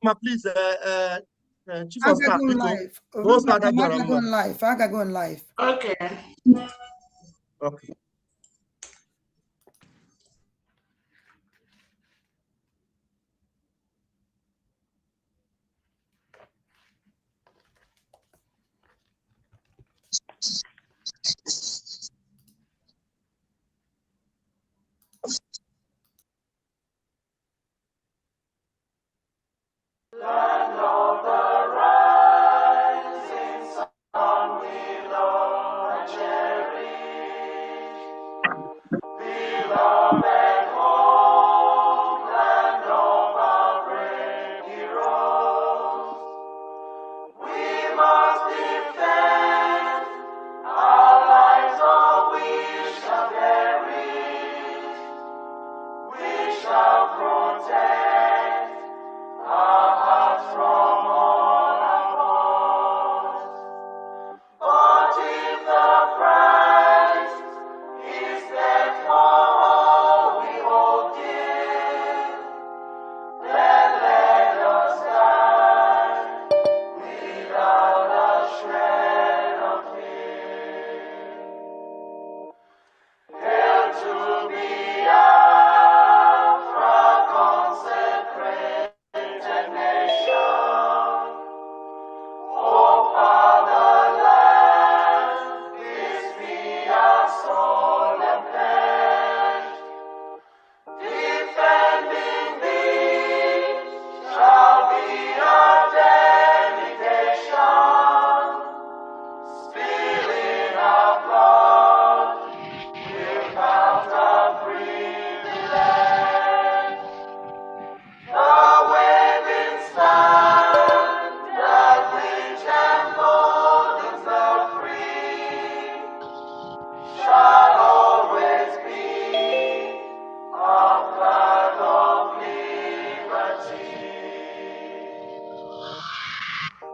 please, Chief of Staff, live. Live. Okay. Okay. Land of the rising sun, we love and cherish. Beloved homeland of our brave heroes. We must defend our lives, or we shall perish. We shall protect our hearts from all our foes. But if the price is death for all we hold dear, then let us die without a shred of fear. Hail to Biafra, consecrated nation. O fatherland, this be our solemn pledge. Defending thee shall be our dedication. Spilling our blood will count our privilege. The waving standard which emboldens the free shall always be our flag of liberty.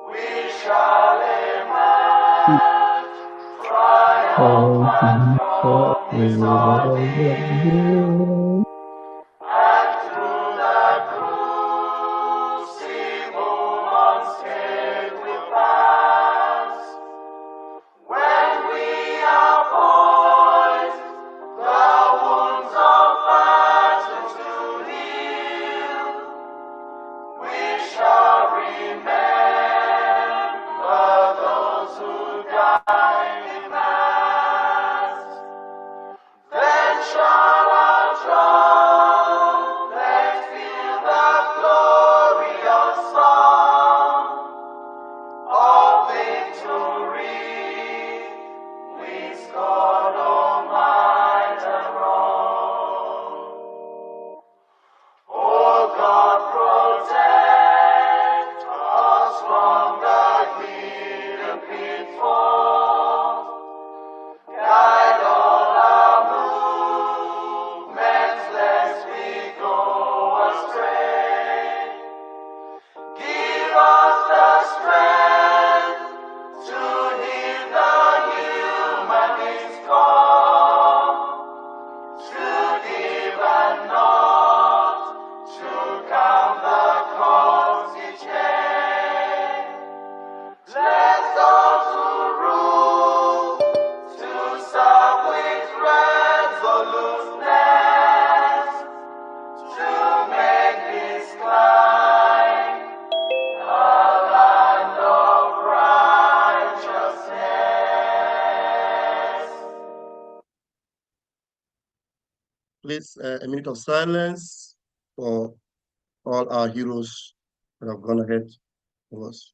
We shall emerge triumphant from this ordeal, and through the crucible unscathed we'll pass. When we are poised, the wounds of battle to heal, we shall remember those who died in mass. Then shall our trumpets feel the glorious song of victory. We scorn all might and wrong. Oh God, protect us from the hidden pitfalls. Guide all our movements, lest we go astray. Give us the strength to heed the humanist call, to give and not to count the cost each day. Let those who rule to serve with resoluteness, to make this climb a land of righteousness. Please, a minute of silence for all our heroes that have gone ahead of us.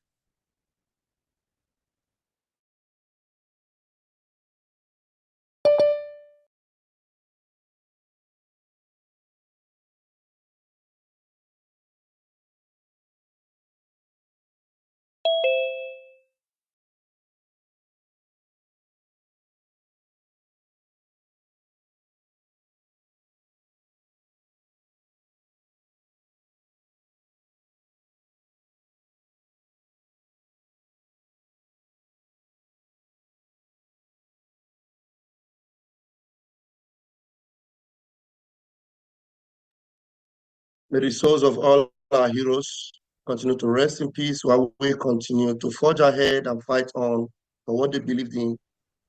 May the souls of all our heroes continue to rest in peace while we continue to forge ahead and fight on for what they believed in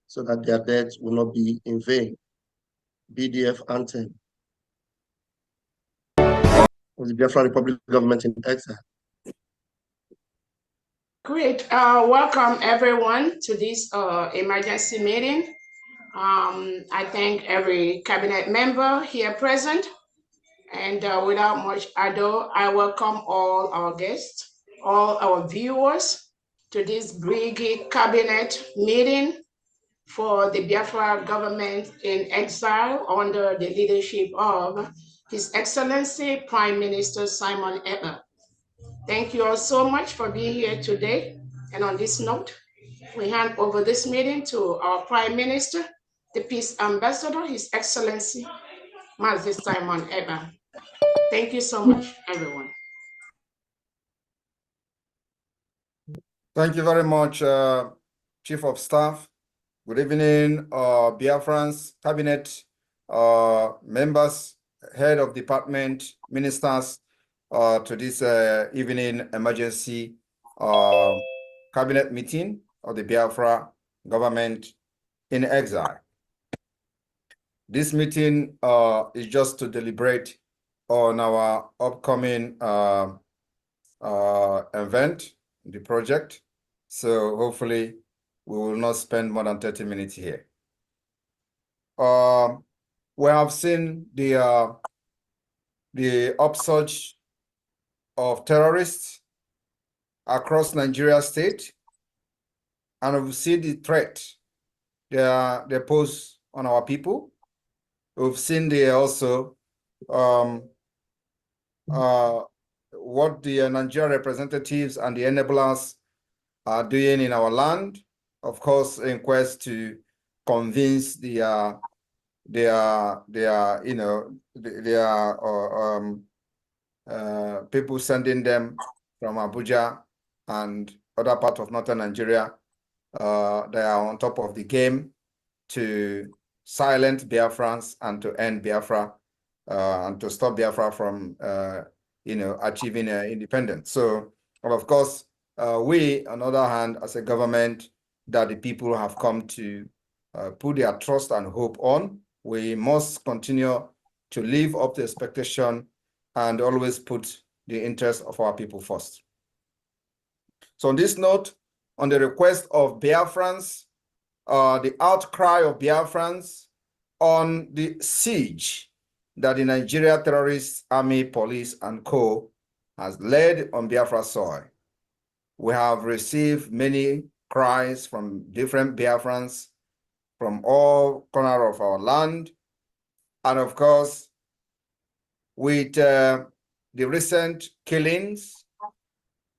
so that their deaths will not be in vain. BDF anthem of the Biafra Republic government in exile. Great. Welcome everyone to this emergency meeting. I thank every cabinet member here present. And without much ado, I welcome all our guests, all our viewers to this BRGIE cabinet meeting for the Biafra government in exile under the leadership of His Excellency Prime Minister Simon Ekpa. Thank you all so much for being here today. And on this note, we hand over this meeting to our Prime Minister, the Peace Ambassador, His Excellency Mazi Simon Ekpa. Thank you so much, everyone. Thank you very much, Chief of Staff. Good evening, Biafrans, Cabinet members, Head of Department, Ministers, to this evening emergency Cabinet meeting of the Biafra government in exile. This meeting is just to deliberate on our upcoming event, the project. So hopefully we will not spend more than 30 minutes here. We have seen the upsurge of terrorists across Nigeria state, and we see the threat they pose on our people. We've seen also what the Nigerian representatives and the enablers are doing in our land, of course, in quest to convince people sending them from Abuja and other parts of northern Nigeria. They are on top of the game to silence Biafrans and to end Biafra and to stop Biafra from achieving independence. So, of course, we, on the other hand, as a government that the people have come to put their trust and hope on, we must continue to live up to expectation and always put the interest of our people first. So on this note, on the request of Biafrans, the outcry of Biafrans on the siege that the Nigeria terrorist army, police, and co has led on Biafra soil. We have received many cries from different Biafrans from all corners of our land. And of course, with the recent killings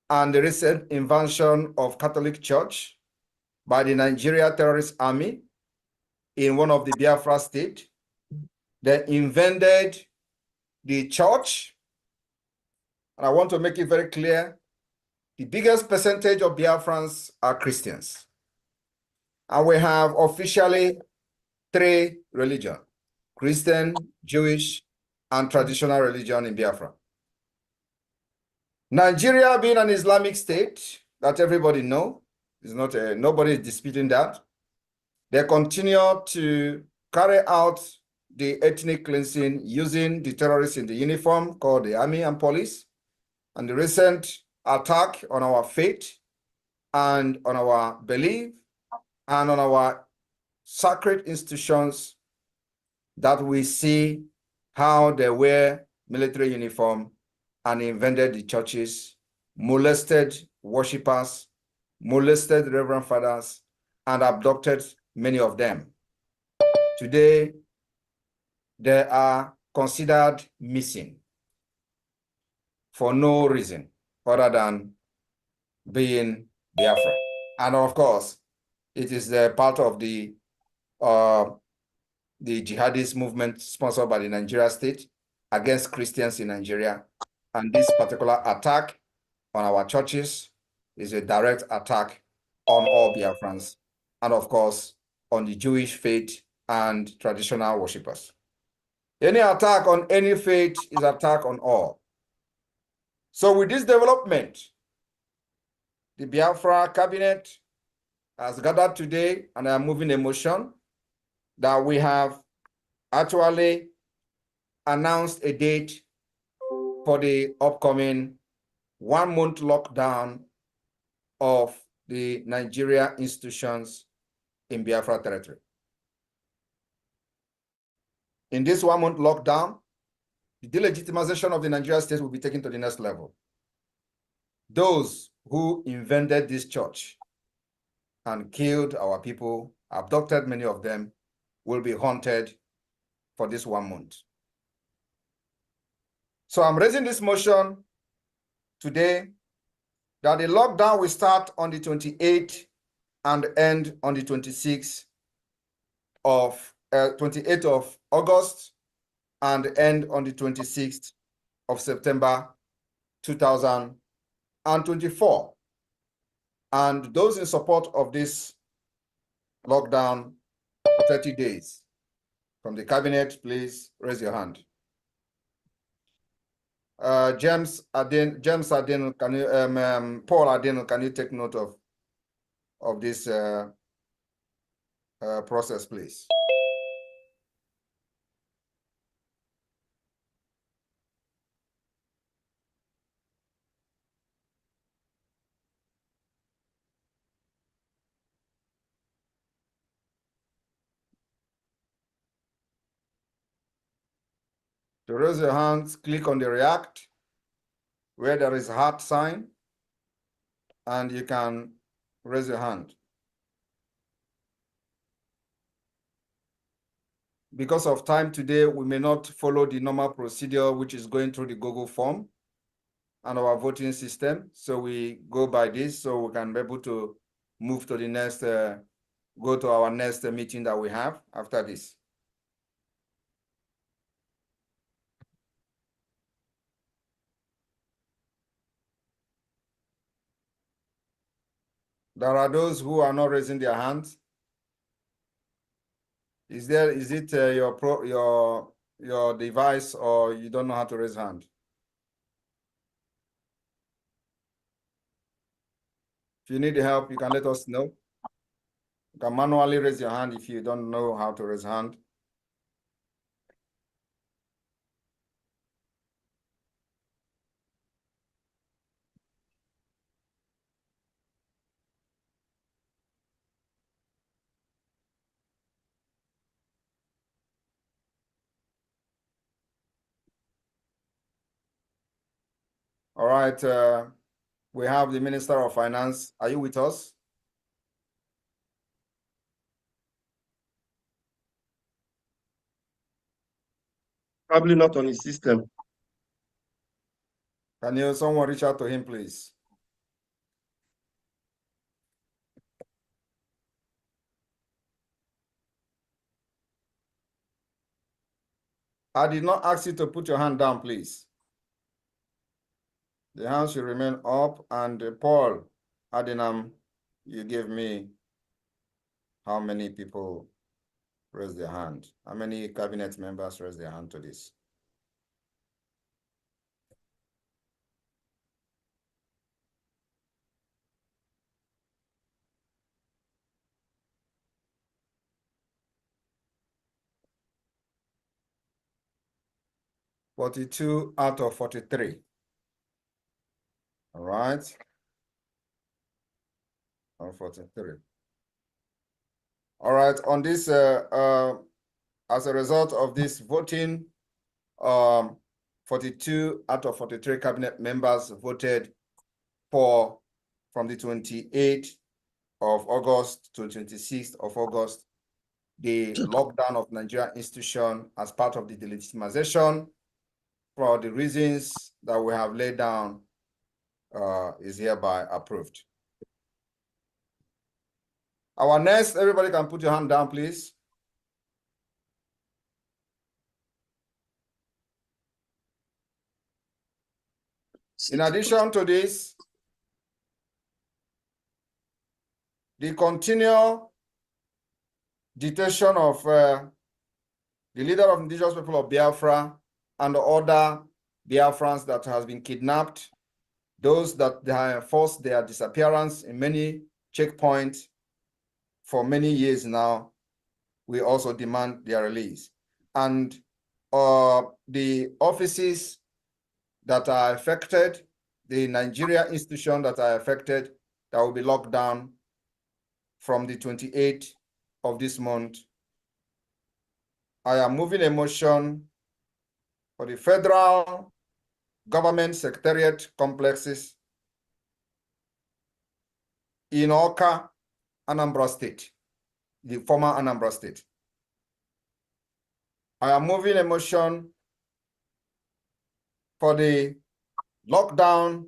and the recent invasion of Catholic Church by the Nigeria terrorist army in one of the Biafra states, they invaded the church. And I want to make it very clear, the biggest percentage of Biafrans are Christians. And we have officially 3 religions: Christian, Jewish, and traditional religion in Biafra. Nigeria being an Islamic state that everybody knows, is not nobody is disputing that. They continue to carry out the ethnic cleansing using the terrorists in the uniform called the army and police. And the recent attack on our faith and on our belief and on our sacred institutions, that we see how they wear military uniform and invaded the churches, molested worshippers, molested reverend fathers, and abducted many of them. Today, they are considered missing for no reason other than being Biafra. And of course, it is the part of the jihadist movement sponsored by the Nigeria state against Christians in Nigeria. And this particular attack on our churches is a direct attack on all Biafrans, and of course, on the Jewish faith and traditional worshippers. Any attack on any faith is attack on all. So with this development, the Biafra cabinet has gathered today, and I am moving a motion that we have actually announced a date for the upcoming 1 month lockdown of the Nigeria institutions in Biafra territory. In this 1 month lockdown, the delegitimization of the Nigeria state will be taken to the next level. Those who invented this church and killed our people, abducted many of them, will be haunted for this 1 month. So I'm raising this motion today that the lockdown will start on the 28th and end on the 28th of August and end on the 26th of September 2024. And those in support of this lockdown for 30 days from the cabinet, please raise your hand. James Aden, can you, Paul Aden, can you take note of this process, please? To raise your hands, click on the react where there is a heart sign, and you can raise your hand. Because of time today, we may not follow the normal procedure, which is going through the Google form and our voting system. So we go by this so we can be able to move to the next, go to our next meeting that we have after this. There are those who are not raising their hands. Is it your device, or you don't know how to raise hand? If you need help, you can let us know. You can manually raise your hand if you don't know how to raise hand. All right, we have the Minister of Finance. Are you with us? Probably not on his system. Can someone reach out to him, please? I did not ask you to put your hand down, please. The hand should remain up. And Paul Adinam, you gave me how many people raised their hand? How many cabinet members raised their hand to this? (42 out of 43). All right. 43. All right. On this, as a result of this voting, 42 out of 43 cabinet members voted for, from the 28th of August to 26th of August, the lockdown of Nigeria institution as part of the delegitimization. For the reasons that we have laid down, is hereby approved. Our next, everybody can put your hand down, please. In addition to this, the continual detention of the leader of indigenous people of Biafra and other Biafrans that has been kidnapped Those that they have enforced their disappearance in many checkpoints for many years now, we also demand their release. And the offices that are affected, the Nigeria institution that are affected, that will be locked down from the 28th of this month. I am moving a motion for the federal government secretariat complexes in Awka, Anambra State, the former Anambra State. I am moving a motion for the lockdown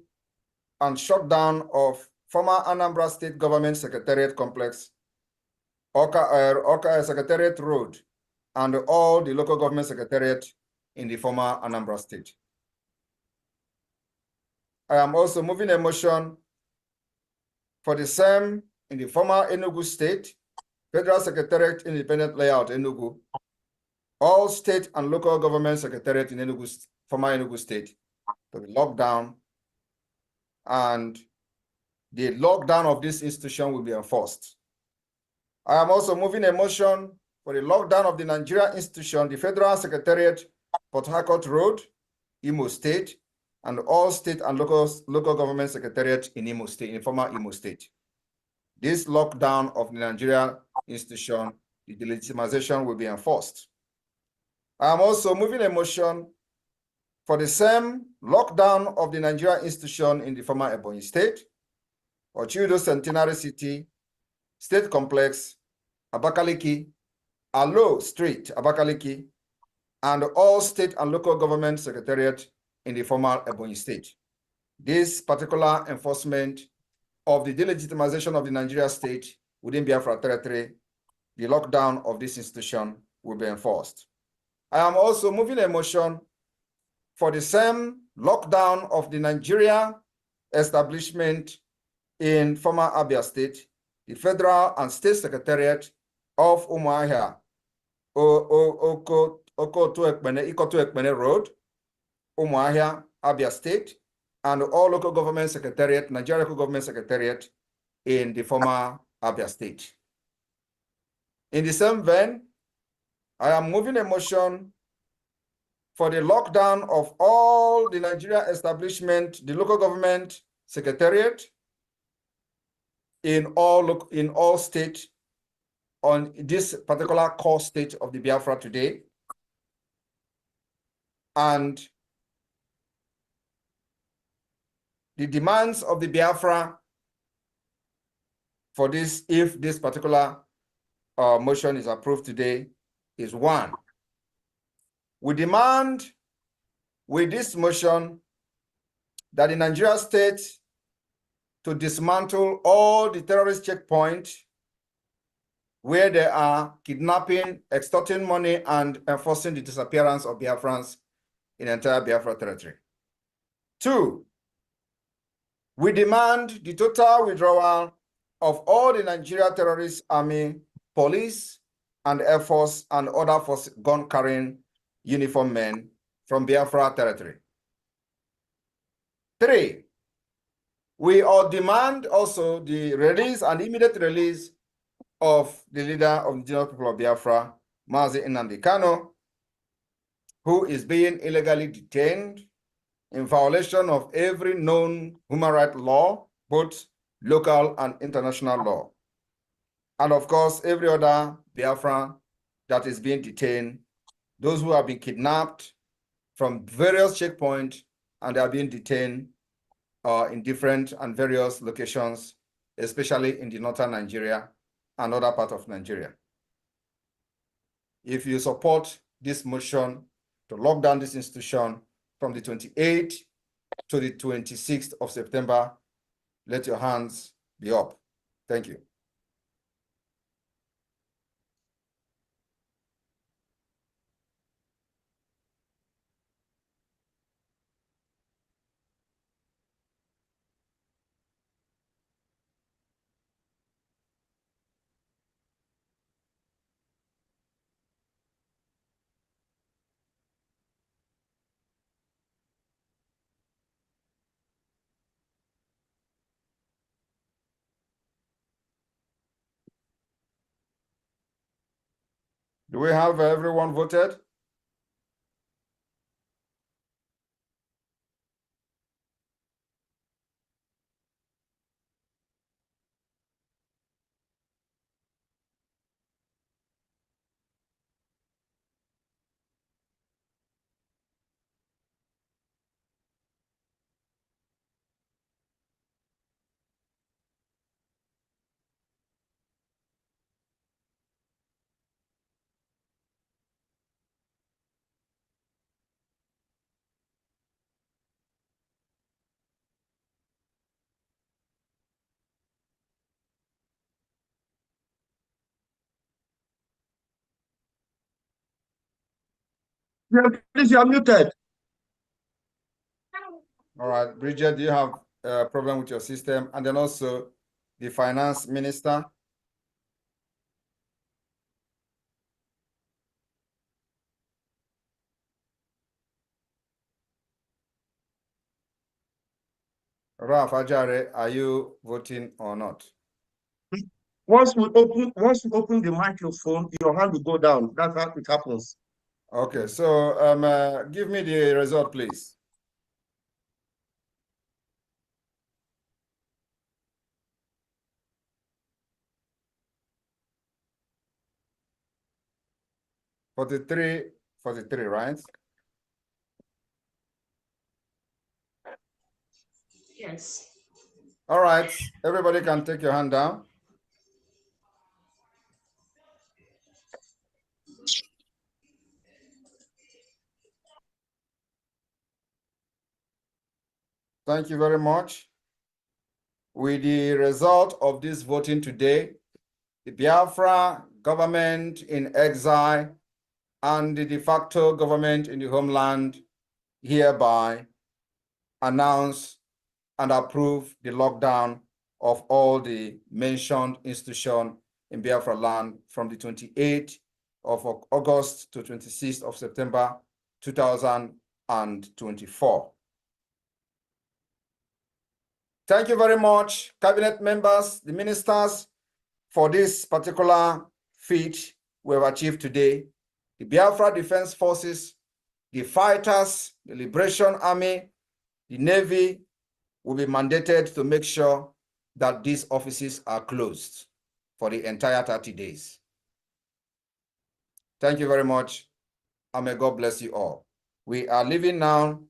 and shutdown of former Anambra State Government Secretariat Complex, Awka Secretariat Road, and all the local government secretariat in the former Anambra State. I am also moving a motion for the same in the former Enugu State, Federal Secretariat Independent Layout Enugu, all state and local government secretariat in Enugu, former Enugu State, to be locked down, and the lockdown of this institution will be enforced. I am also moving a motion for the lockdown of the Nigeria institution, the Federal Secretariat, Port Harcourt Road, Imo State, and all state and local government secretariat in Imo State, in former Imo State. This lockdown of the Nigeria institution, the delegitimization will be enforced. I am also moving a motion for the same lockdown of the Nigeria institution in the former Ebonyi State, Ochiudo Centenary City, State Complex, Abakaliki, Alo Street, Abakaliki, and all state and local government secretariat in the former Ebonyi State. This particular enforcement of the delegitimization of the Nigeria state within Biafra territory, the lockdown of this institution will be enforced. I am also moving a motion for the same lockdown of the Nigeria establishment in former Abia State, the Federal and State Secretariat of Umuahia, Ikoto Ekpene Road, Umuahia, Abia State, and all local government secretariat, Nigeria local government secretariat in the former Abia State. In the same vein, I am moving a motion for the lockdown of all the Nigeria establishment, the local government secretariat in all states on this particular core state of the Biafra today. And the demands of the Biafra for this, if this particular motion is approved today, is one. We demand with this motion that the Nigeria state to dismantle all the terrorist checkpoints where they are kidnapping, extorting money, and enforcing the disappearance of Biafrans in the entire Biafra territory. Two, we demand the total withdrawal of all the Nigeria terrorist army, police, and Air Force and other gun-carrying uniformed men from Biafra territory. Three, we all demand also the release and immediate release of the leader of the indigenous people of Biafra, Mazi Nnamdi Kanu, who is being illegally detained in violation of every known human rights law, both local and international law. And of course, every other Biafran that is being detained, those who have been kidnapped from various checkpoints and they are being detained in different and various locations, especially in the northern Nigeria and other parts of Nigeria. If you support this motion to lock down this institution from the 28th to the 26th of September, let your hands be up. Thank you. Do we have everyone voted? Yeah, please, you are muted. All right, Bridget, do you have a problem with your system? And then also the finance minister. Ralph Ajare, are you voting or not? Once we open the microphone, your hand will go down. That's how it happens. Okay, so give me the result, please. Forty-three, right? Yes. All right, everybody can take your hand down. Thank you very much. With the result of this voting today, the Biafra government in exile and the de facto government in the homeland hereby announce and approve the lockdown of all the mentioned institutions in Biafra land from the 28th of August to 26th of September 2024. Thank you very much, cabinet members, the ministers, for this particular feat we have achieved today. The Biafra Defense Forces, the fighters, the Liberation Army, the Navy will be mandated to make sure that these offices are closed for the entire 30 days. Thank you very much, and may God bless you all. We are leaving now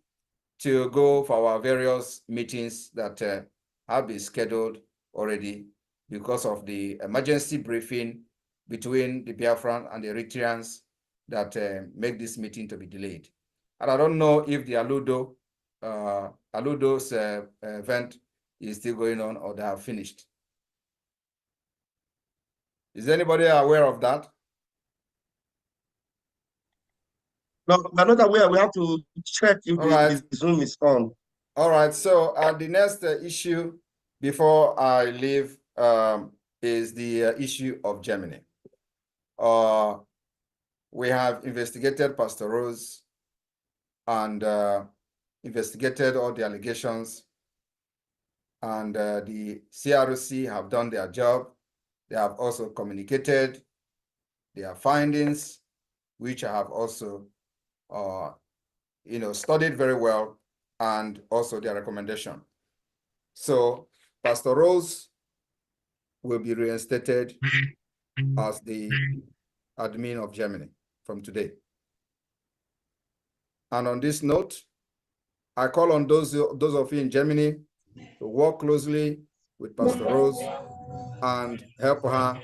to go for our various meetings that have been scheduled already because of the emergency briefing between the Biafran and the Eritreans that make this meeting to be delayed. And I don't know if the Aludo's event is still going on or they have finished. Is anybody aware of that? No, we're not aware. We have to check if the Zoom is on. All right, so the next issue before I leave is the issue of Germany. We have investigated Pastor Rose and investigated all the allegations, and the CRC have done their job. They have also communicated their findings, which I have also studied very well, and also their recommendation. So Pastor Rose will be reinstated as the admin of Germany from today. And on this note, I call on those of you in Germany to work closely with Pastor Rose and help her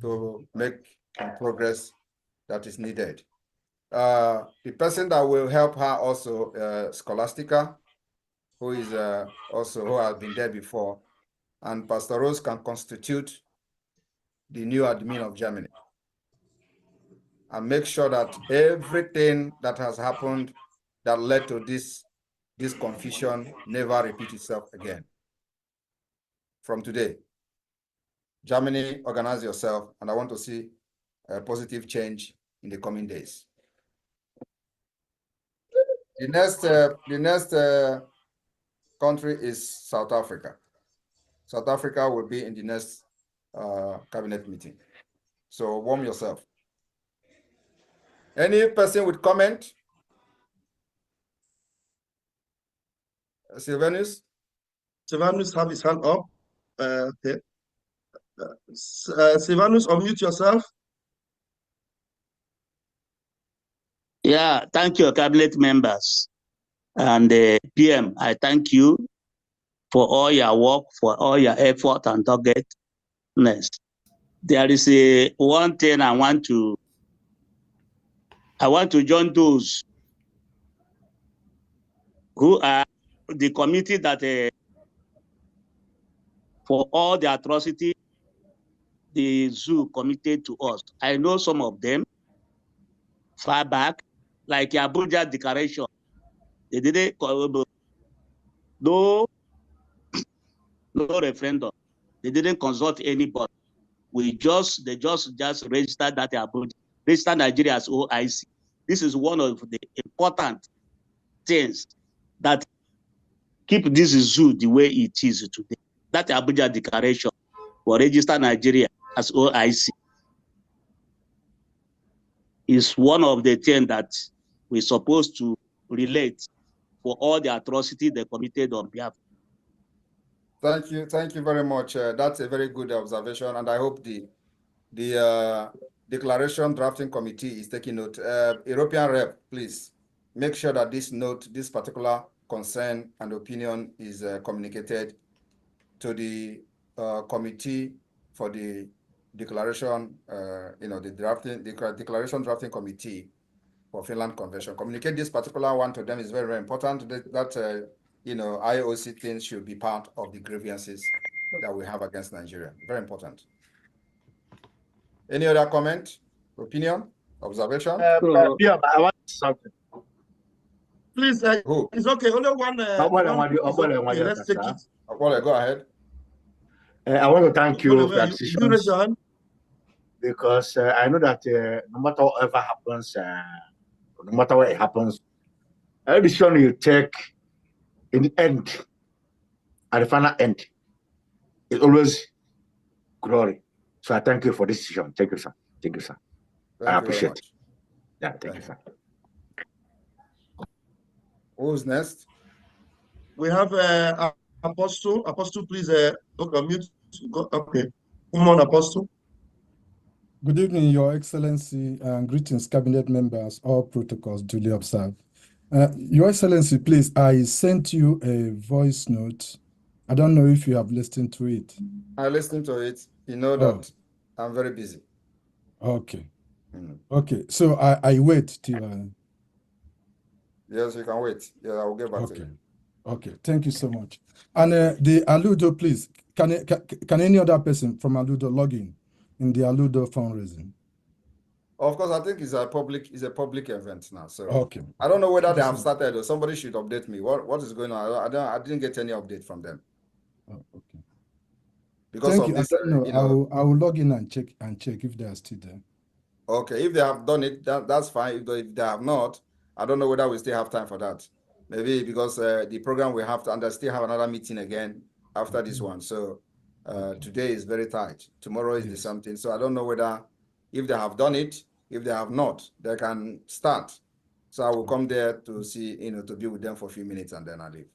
to make the progress that is needed. The person that will help her also, Scholastica, who is who has been there before, and Pastor Rose can constitute the new admin of Germany and make sure that everything that has happened that led to this confusion never repeat itself again. From today, Germany, organize yourself, and I want to see a positive change in the coming days. The next country is South Africa. South Africa will be in the next cabinet meeting. So warm yourself. Any person with comment? Sylvanus? Sylvanus have his hand up. Okay. Sylvanus, unmute yourself. Yeah, thank you, cabinet members. And PM, I thank you for all your work, for all your effort and doggedness. There is one thing I want to join those who are the committee that for all the atrocity the zoo committed to us. I know some of them far back, like Abuja Declaration. They didn't no referendum. They didn't consult anybody. They just registered that Abuja, registered Nigeria as OIC. This is one of the important things that keep this zoo the way it is today. That Abuja Declaration for register Nigeria as OIC is one of the things that we're supposed to relate for all the atrocity they committed on behalf. Thank you very much. That's a very good observation, and I hope the declaration drafting committee is taking note. European rep, please make sure that this particular concern and opinion is communicated to the committee for the declaration, the declaration drafting committee for Finland Convention. Communicate this particular one to them is very, very important. That IOC things should be part of the grievances that we have against Nigeria. Very important. Any other comment, opinion, observation? Yeah, I want something. Please, it's okay. Only one. Okay, let's take it. Go ahead. I want to thank you for that decision. Because I know that no matter whatever happens, no matter what happens, every decision you take in the end, at the final end, is always glory. So I thank you for this decision. Thank you, sir. Thank you, sir. I appreciate it. Yeah, thank you, sir. Who's next? We have Apostle. Apostle, please. Okay, mute. Okay. Come on, Apostle. Good evening, Your Excellency, and greetings, cabinet members. All protocols duly observed. Your Excellency, please, I sent you a voice note. I don't know if you have listened to it. I listened to it. You know that I'm very busy. Okay. Okay, so I wait till... Yes, you can wait. Yeah, I will get back to you. Okay, thank you so much. And the Aludo, please, can any other person from Aludo log in the Aludo fundraising? Of course, I think it's a public event now. So okay. I don't know whether they have started or somebody should update me. What is going on? I didn't get any update from them. Oh, okay. Because thank of you. this, I don't know. I will log in and check if they are still there. Okay, if they have done it, that's fine. If they have not, I don't know whether we still have time for that. Maybe because the program we have to, and I still have another meeting again after this one. So today is very tight. Tomorrow is the something. So I don't know whether if they have done it, if they have not, they can start. So I will come there to see, to be with them for a few minutes and then I leave.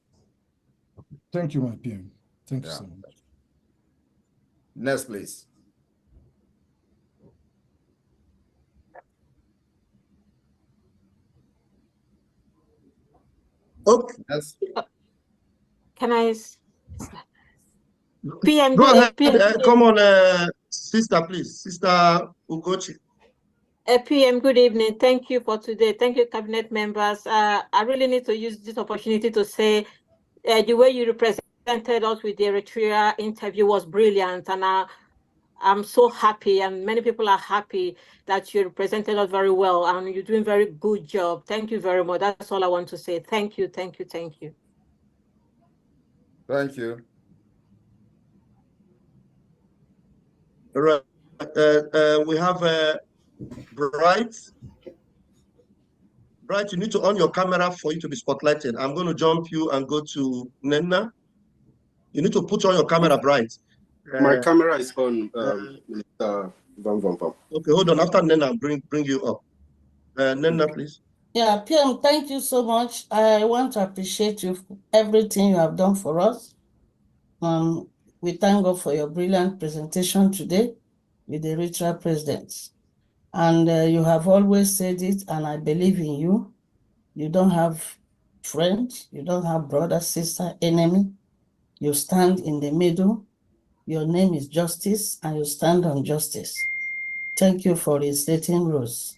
Thank you, my PM. Thank you so much. Next, please. Okay. Yes. Can I? PM, go ahead. Come on, sister, please. Sister Ugochi. PM, good evening. Thank you for today. Thank you, cabinet members. I really need to use this opportunity to say the way you represented us with the Eritrea interview was brilliant. And I'm so happy, and many people are happy that you represented us very well, and you're doing a very good job. Thank you very much. That's all I want to say. Thank you, thank you, thank you. Thank you. All right. We have Bright. Bright, you need to on your camera for you to be spotlighted. I'm going to jump you and go to Nena. You need to put on your camera, Bright. My camera is on. Okay, hold on. After Nena, I'll bring you up. Nena, please. Yeah, PM, thank you so much. I want to appreciate you for everything you have done for us. We thank God for your brilliant presentation today with the Eritrea presidents. And you have always said it, and I believe in you. You don't have friends, you don't have brother, sister, enemy. You stand in the middle. Your name is Justice, and you stand on justice. Thank you for restating Rose.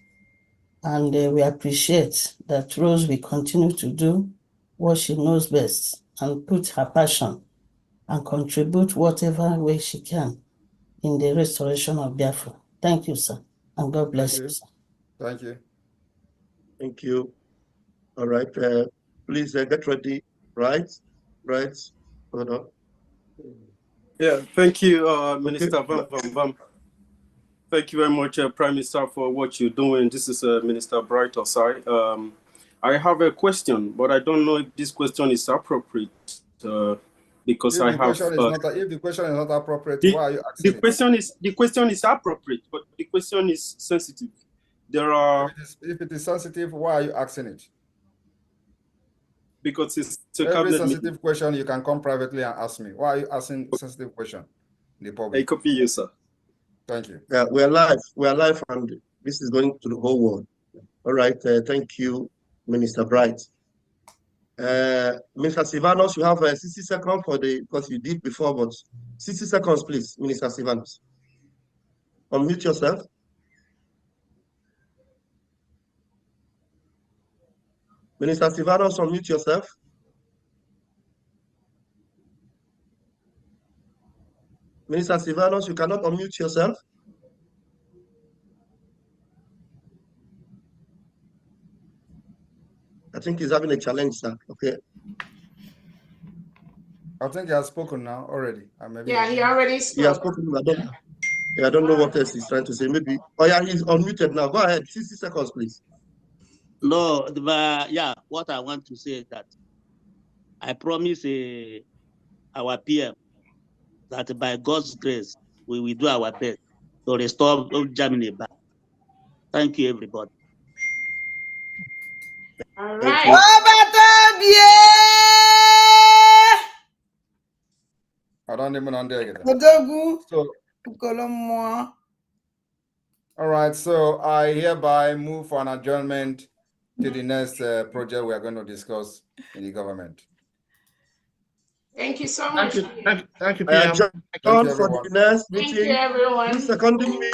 And we appreciate that Rose will continue to do what she knows best and put her passion and contribute whatever way she can in the restoration of Biafra. Thank you, sir. And God bless you, sir. Thank you. Thank you. All right. Please get ready. Right. Hold on. Yeah, thank you, Minister Okay. Vam. Thank you very much, Prime Minister, for what you're doing. This is Minister Bright Osai. I have a question, but I don't know if this question is appropriate because If the question is not appropriate, why are you asking the question is appropriate, but the question is sensitive. If it is sensitive, why are you asking it? Because it's a every cabinet sensitive meeting. question you can come privately and ask me. Why are you asking sensitive question in the public? I copy you, sir. Thank you. Yeah, we are live, and this is going to the whole world. All right. Thank you, Minister Bright. Mr. Sivanos, you have 60 seconds because you did before, but 60 seconds, please, Minister Sivanos. Unmute yourself. Minister Sivanos, unmute yourself. Minister Sivanos, you cannot unmute yourself. I think he's having a challenge, sir. Okay. I think he has spoken now already. Yeah, he already spoke. He has spoken. I don't know what else he's trying to say. Maybe. Oh, yeah, he's unmuted now. Go ahead. 60 seconds, please. No, yeah, what I want to say is that I promise our PM that by God's grace, we will do our best to restore Germany back. Thank you, everybody. All Thank right. I don't even understand. So, all right, so I hereby move for an adjournment to the next project we are going to discuss in the government. Thank you so much. Thank you, I PM. adjourn for the next meeting. Thank you, everyone. Please seconding me.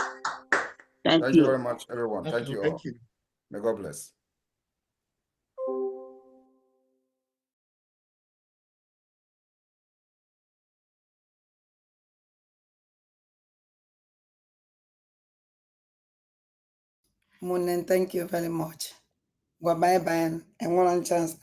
Thank you very much, everyone. Thank you. All. May God bless. Munen, thank you very much. Bye bye, and one chance.